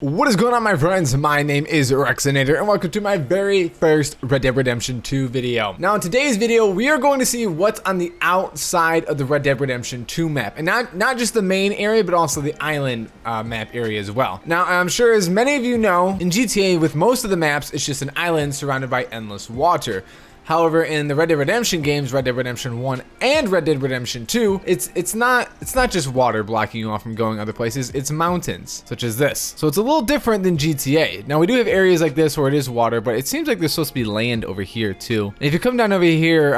What is going on, my friends? My name is Rexinator and welcome to my very first Red Dead Redemption 2 video. Now in today's video, we are going to see what's on the outside of the Red Dead Redemption 2 map. And not just the main area, but also the island map area as well. Now I'm sure as many of you know, in GTA with most of the maps, it's just an island surrounded by endless water. However, in the Red Dead Redemption games, Red Dead Redemption 1 and Red Dead Redemption 2, it's not just water blocking you off from going other places, it's mountains, such as this. So it's a little different than GTA. Now we do have areas like this where it is water, but it seems like there's supposed to be land over here too. And if you come down over here,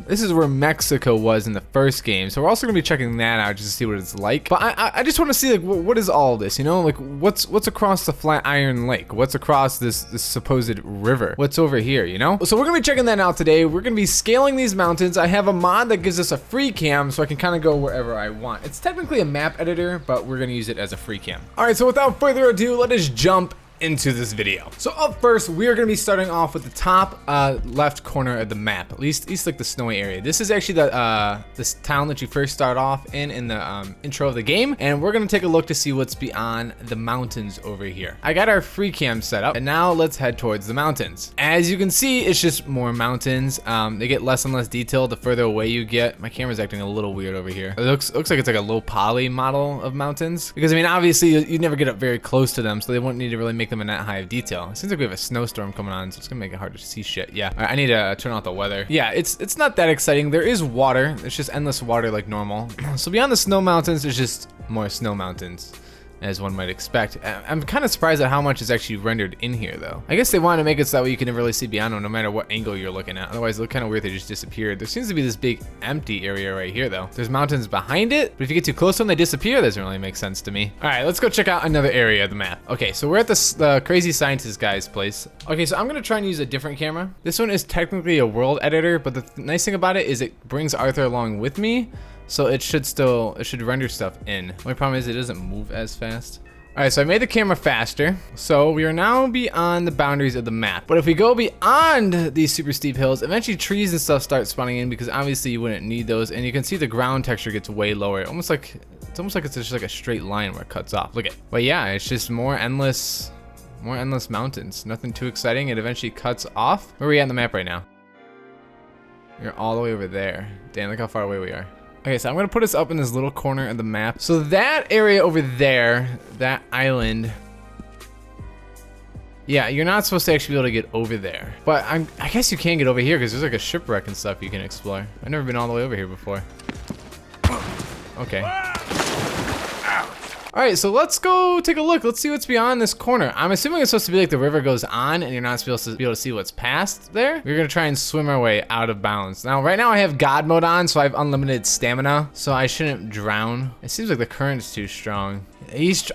this is where Mexico was in the first game. So we're also gonna be checking that out just to see what it's like. But I just wanna see like, what is all this, you know? Like what's across the Flatiron Lake? What's across this supposed river? What's over here, you know? So we're gonna be checking that out today. We're gonna be scaling these mountains. I have a mod that gives us a free cam so I can kind of go wherever I want. It's technically a map editor, but we're gonna use it as a free cam. All right, so without further ado, let us jump into this video. So up first, we are going to be starting off with the top left corner of the map, at least like the snowy area. This is actually the this town that you first start off in the intro of the game, and we're going to take a look to see what's beyond the mountains over here. I got our free cam set up, and now let's head towards the mountains. As you can see, it's just more mountains. They get less and less detailed the further away you get. My camera's acting a little weird over here. It looks like it's like a low poly model of mountains, because I mean obviously you never get up very close to them, so they won't need to really make them in that high of detail. It seems like we have a snowstorm coming on, so it's gonna make it hard to see shit. Yeah, I need to turn off the weather. Yeah, it's not that exciting. There is water. It's just endless water like normal. So beyond the snow mountains, there's just more snow mountains, as one might expect. I'm kind of surprised at how much is actually rendered in here though. I guess they want to make it so that way you can never really see beyond them no matter what angle you're looking at. Otherwise it look kind of weird they just disappeared. There seems to be this big empty area right here though. There's mountains behind it, but if you get too close to them they disappear. That doesn't really make sense to me. All right, let's go check out another area of the map. Okay, so we're at the crazy scientist guy's place. Okay, so I'm gonna try and use a different camera. This one is technically a world editor, but the nice thing about it is it brings Arthur along with me, so it should render stuff in. Only problem is it doesn't move as fast. All right, so I made the camera faster. So we are now beyond the boundaries of the map. But if we go beyond these super steep hills, eventually trees and stuff start spawning in because obviously you wouldn't need those. And you can see the ground texture gets way lower. It's almost like it's just like a straight line where it cuts off. Look at. But yeah, it's just more endless mountains. Nothing too exciting. It eventually cuts off. Where are we at on the map right now? We're all the way over there. Damn, look how far away we are. Okay, so I'm gonna put us up in this little corner of the map. So that area over there, that island, yeah, you're not supposed to actually be able to get over there. But I guess you can get over here because there's like a shipwreck and stuff you can explore. I've never been all the way over here before. Okay. All right, so let's go take a look. Let's see what's beyond this corner. I'm assuming it's supposed to be like the river goes on and you're not supposed to be able to see what's past there. We're gonna try and swim our way out of bounds. Now, right now I have God mode on, so I have unlimited stamina, so I shouldn't drown. It seems like the current's too strong.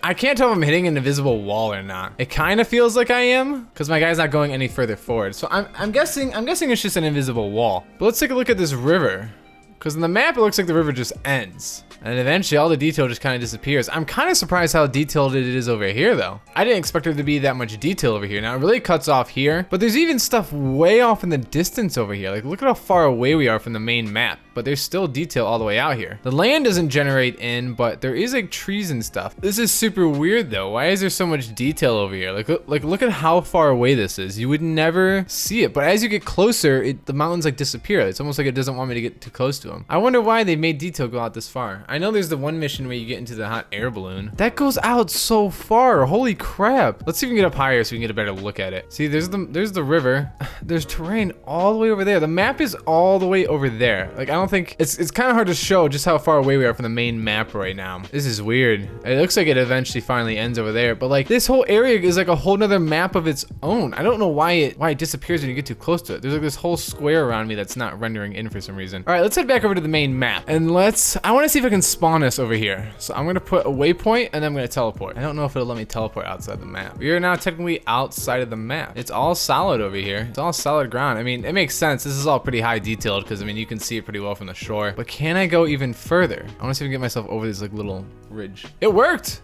I can't tell if I'm hitting an invisible wall or not. It kind of feels like I am, because my guy's not going any further forward. So I'm guessing it's just an invisible wall. But let's take a look at this river. Because in the map, it looks like the river just ends. And eventually, all the detail just kind of disappears. I'm kind of surprised how detailed it is over here, though. I didn't expect there to be that much detail over here. Now, it really cuts off here. But there's even stuff way off in the distance over here. Like, look at how far away we are from the main map. But there's still detail all the way out here. The land doesn't generate in, but there is, like, trees and stuff. This is super weird, though. Why is there so much detail over here? Like look at how far away this is. You would never see it. But as you get closer, the mountains, like, disappear. It's almost like it doesn't want me to get too close to them. I wonder why they made detail go out this far. I know there's the one mission where you get into the hot air balloon. That goes out so far. Holy crap. Let's see if we can get up higher so we can get a better look at it. See, there's the river. There's terrain all the way over there. The map is all the way over there. Like, I don't think it's kind of hard to show just how far away we are from the main map right now. This is weird. It looks like it eventually finally ends over there, but like this whole area is like a whole nother map of its own. I don't know why it disappears when you get too close to it. There's like this whole square around me that's not rendering in for some reason. All right, let's head back over to the main map and I want to see if I can spawn us over here. So I'm gonna put a waypoint and then I'm gonna teleport. I don't know if it'll let me teleport outside the map. We are now technically outside of the map. It's all solid over here. It's all solid ground. I mean, it makes sense. This is all pretty high detailed because I mean, you can see it pretty well from the shore, but can I go even further? I want to see if I can get myself over this like little ridge. It worked.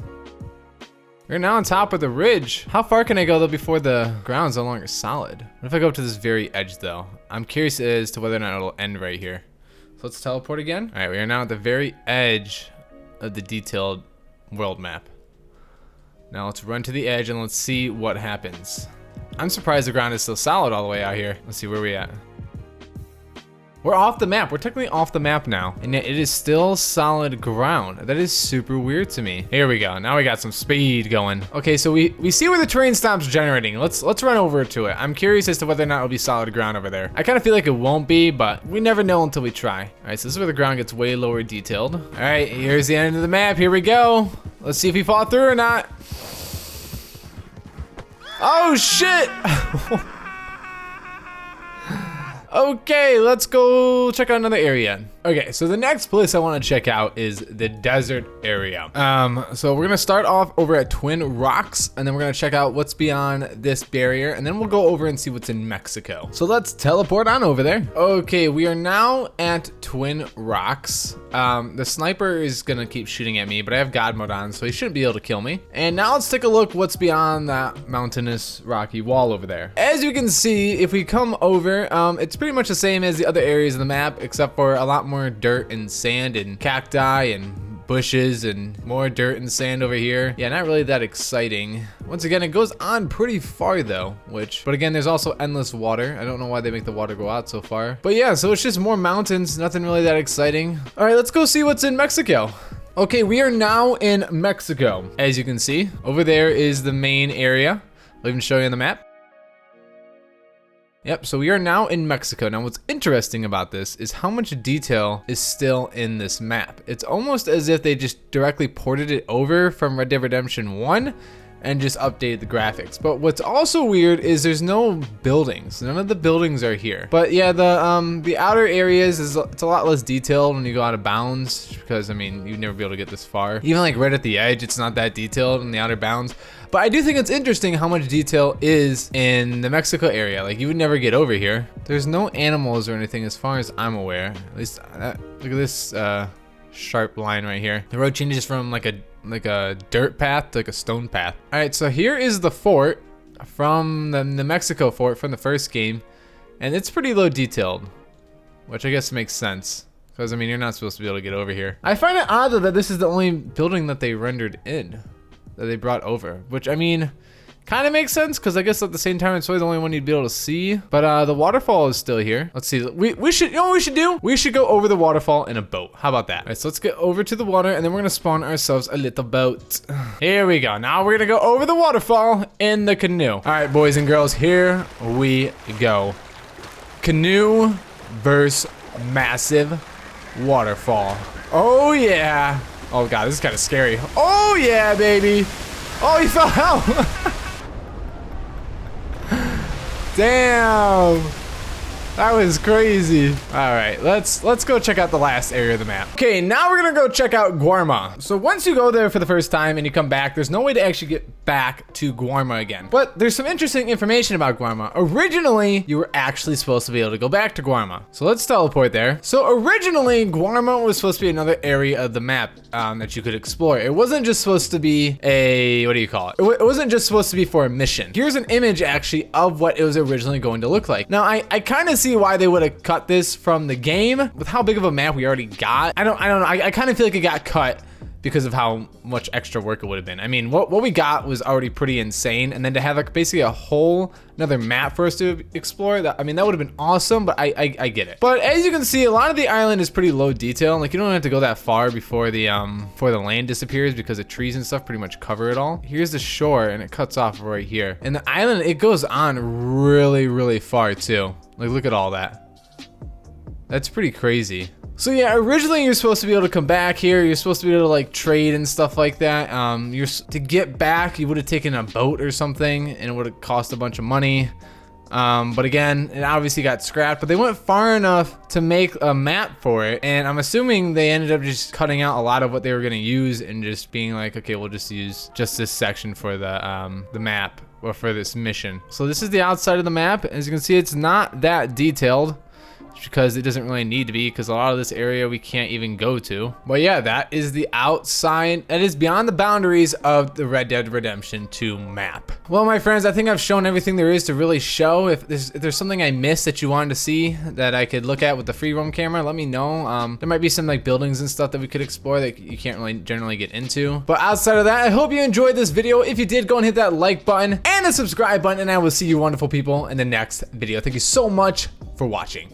We're now on top of the ridge. How far can I go though before the ground's no longer solid? What if I go up to this very edge though? I'm curious as to whether or not it'll end right here. So let's teleport again. All right, we are now at the very edge of the detailed world map. Now let's run to the edge and let's see what happens. I'm surprised the ground is still solid all the way out here. Let's see where we at. We're off the map. We're technically off the map now, and yet it is still solid ground. That is super weird to me. Here we go. Now we got some speed going. Okay, so we see where the terrain stops generating. Let's run over to it. I'm curious as to whether or not it'll be solid ground over there. I kind of feel like it won't be, but we never know until we try. All right, so this is where the ground gets way lower detailed. All right, here's the end of the map. Here we go. Let's see if we fall through or not. Oh, shit. Okay, let's go check out another area. Okay, so the next place I want to check out is the desert area. So we're gonna start off over at Twin Rocks, and then we're gonna check out what's beyond this barrier, and then we'll go over and see what's in Mexico. So let's teleport on over there. Okay, we are now at Twin Rocks. The sniper is gonna keep shooting at me, but I have God mode on, so he shouldn't be able to kill me. And now let's take a look what's beyond that mountainous rocky wall over there. As you can see, if we come over, it's pretty much the same as the other areas of the map, except for a lot more dirt and sand and cacti and bushes and more dirt and sand over here. Yeah, not really that exciting. Once again, it goes on pretty far though, but again, there's also endless water. I don't know why they make the water go out so far. But yeah, so it's just more mountains, nothing really that exciting. All right, let's go see what's in Mexico. Okay, we are now in Mexico. As you can see, over there is the main area. I'll even show you on the map. Yep, so we are now in Mexico. Now what's interesting about this is how much detail is still in this map. It's almost as if they just directly ported it over from Red Dead Redemption 1 and just updated the graphics. But what's also weird is there's no buildings. None of the buildings are here. But yeah, the outer areas, it's a lot less detailed when you go out of bounds, because I mean, you'd never be able to get this far. Even like right at the edge, it's not that detailed in the outer bounds. But I do think it's interesting how much detail is in the Mexico area. Like, you would never get over here. There's no animals or anything as far as I'm aware. At least, look at this sharp line right here. The road changes from like a dirt path to like a stone path. All right, so here is the fort from the Mexico fort from the first game. And it's pretty low detailed, which I guess makes sense. Because, I mean, you're not supposed to be able to get over here. I find it odd though that this is the only building that they rendered in. That they brought over, which I mean kind of makes sense, because I guess at the same time it's really the only one you'd be able to see. But the waterfall is still here. Let's see, we should, you know what we should do? We should go over the waterfall in a boat. How about that? All right, so let's get over to the water, and then we're gonna spawn ourselves a little boat. Here we go. Now we're gonna go over the waterfall in the canoe. All right, boys and girls, here we go. Canoe versus massive waterfall. Oh yeah. Oh god, this is kind of scary. Oh yeah, baby. Oh, he fell out. Damn. That was crazy. All right, let's go check out the last area of the map. Okay, now we're gonna go check out Guarma. So once you go there for the first time and you come back, there's no way to actually get back to Guarma again. But there's some interesting information about Guarma. Originally, you were actually supposed to be able to go back to Guarma. So let's teleport there. So originally, Guarma was supposed to be another area of the map that you could explore. It wasn't just supposed to be a, what do you call it? It wasn't just supposed to be for a mission. Here's an image actually of what it was originally going to look like. Now, I kind of see why they would have cut this from the game. With how big of a map we already got, I don't know. I kind of feel like it got cut because of how much extra work it would have been. I mean, what we got was already pretty insane, and then to have like basically a whole another map for us to explore, that, I mean, that would have been awesome, but I get it. But as you can see, a lot of the island is pretty low detail. Like, you don't have to go that far before the land disappears, because the trees and stuff pretty much cover it all. Here's the shore, and it cuts off right here. And the island, it goes on really, really far too. Like, look at all that. That's pretty crazy. So yeah, originally you're supposed to be able to come back here. You're supposed to be able to like trade and stuff like that. To get back, you would have taken a boat or something, and it would have cost a bunch of money. But again, it obviously got scrapped, but they went far enough to make a map for it. And I'm assuming they ended up just cutting out a lot of what they were gonna use and just being like, okay, we'll just use just this section for the map, or for this mission. So this is the outside of the map. As you can see, it's not that detailed. because it doesn't really need to be, because a lot of this area we can't even go to. But yeah, that is the outside. That is beyond the boundaries of the Red Dead Redemption 2 map. Well, my friends, I think I've shown everything there is to really show. If there's something I missed that you wanted to see that I could look at with the free roam camera, let me know. There might be some like buildings and stuff that we could explore that you can't really generally get into. But outside of that, I hope you enjoyed this video. If you did, go and hit that like button and the subscribe button, and I will see you wonderful people in the next video. Thank you so much for watching.